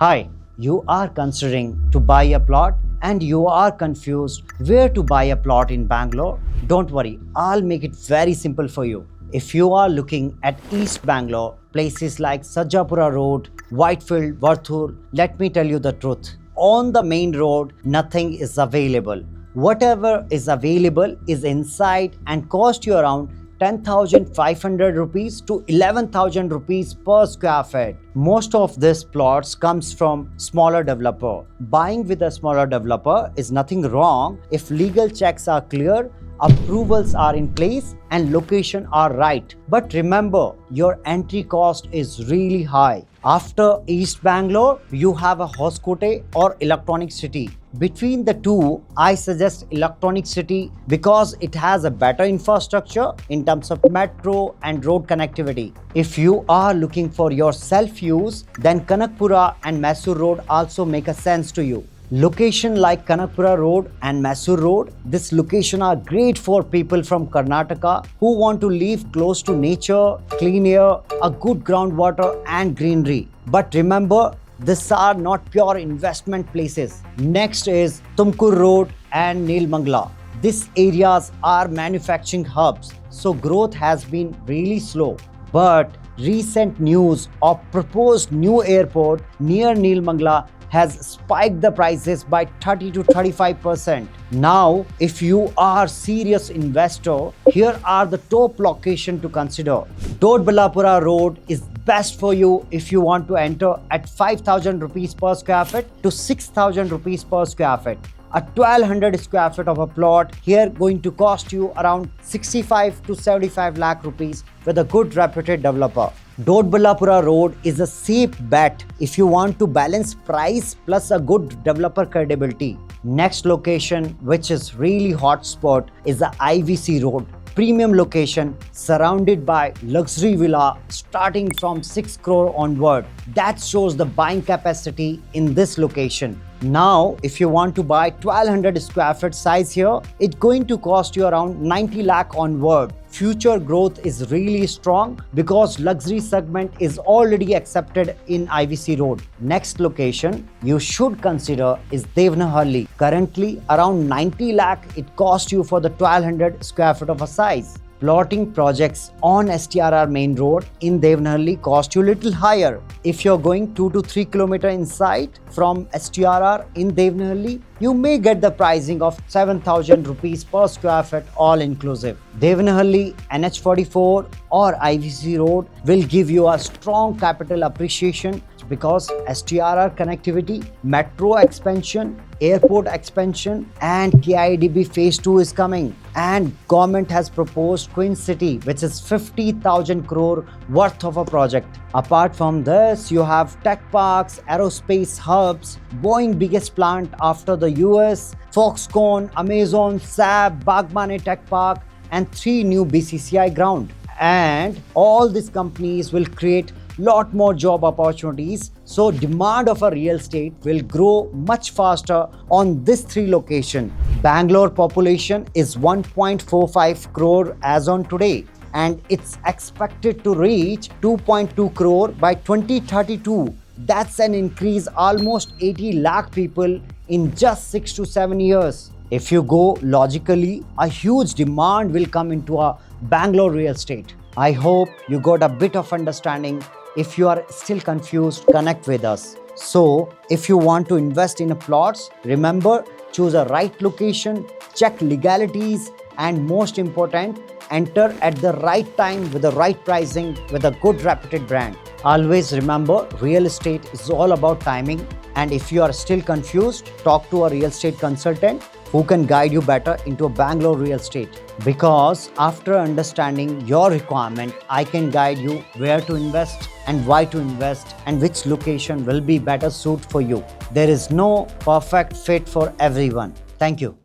Hi, you are considering to buy a plot and you are confused where to buy a plot in Bangalore? Don't worry, I'll make it very simple for you. If you are looking at East Bangalore, places like Sajapura Road, Whitefield, Varthur, let me tell you the truth. On the main road, nothing is available. Whatever is available is inside and cost you around 10,500 rupees to 11,000 rupees per square feet. Most of these plots comes from smaller developer. Buying with a smaller developer is nothing wrong if legal checks are clear, approvals are in place and location are right. But remember, your entry cost is really high. After East Bangalore, you have a Hoskote or Electronic City. Between the two, I suggest Electronic City because it has a better infrastructure in terms of metro and road connectivity. If you are looking for your self-use, then Kanakpura and Mysore Road also make a sense to you. Location like Kanakpura Road and Mysore Road, this location are great for people from Karnataka who want to live close to nature, clean air, a good groundwater and greenery. But remember, these are not pure investment places. Next is Tumkur Road and Nelamangala. These areas are manufacturing hubs, so growth has been really slow. But recent news of proposed new airport near Nelamangala has spiked the prices by 30 to 35%. Now, if you are serious investor, here are the top location to consider. Dodballapura Road is best for you if you want to enter at 5,000 rupees per square feet to 6,000 rupees per square feet. A 1200 square feet of a plot here going to cost you around 65 to 75 lakh rupees with a good reputed developer. Dodballapura Road is a safe bet if you want to balance price plus a good developer credibility. Next location, which is really hot spot, is the IVC Road. Premium location surrounded by luxury villa starting from 6 crore onward. That shows the buying capacity in this location. Now, if you want to buy 1200 square feet size here, it's going to cost you around 90 lakh onward. Future growth is really strong because luxury segment is already accepted in IVC Road. Next location you should consider is Devanahalli. Currently around 90 lakh it cost you for the 1200 square foot of a size. Plotting projects on STRR main road in Devanahalli cost you little higher. If you're going 2 to 3 km inside from STRR in Devanahalli, you may get the pricing of 7,000 rupees per square feet all inclusive. Devanahalli, NH44 or IVC Road will give you a strong capital appreciation because STRR connectivity, metro expansion, airport expansion and KIDB phase 2 is coming and government has proposed Queen City which is 50,000 crore worth of a project. Apart from this, you have tech parks, aerospace hubs, Boeing biggest plant after the US, Foxconn, Amazon, SAP, Bagmane Tech Park and 3 new BCCI ground. And all these companies will create lot more job opportunities, so demand of a real estate will grow much faster on this 3 location. Bangalore population is 1.45 crore as on today and it's expected to reach 2.2 crore by 2032. That's an increase almost 80 lakh people in just 6 to 7 years. If you go logically, a huge demand will come into a Bangalore real estate. I hope you got a bit of understanding. If you are still confused, connect with us. So, if you want to invest in a plots, remember, choose a right location, check legalities, and most important, enter at the right time with the right pricing with a good reputed brand. Always remember, real estate is all about timing. And if you are still confused, talk to a real estate consultant who can guide you better into a Bangalore real estate. Because after understanding your requirement, I can guide you where to invest and why to invest and which location will be better suit for you. There is no perfect fit for everyone. Thank you.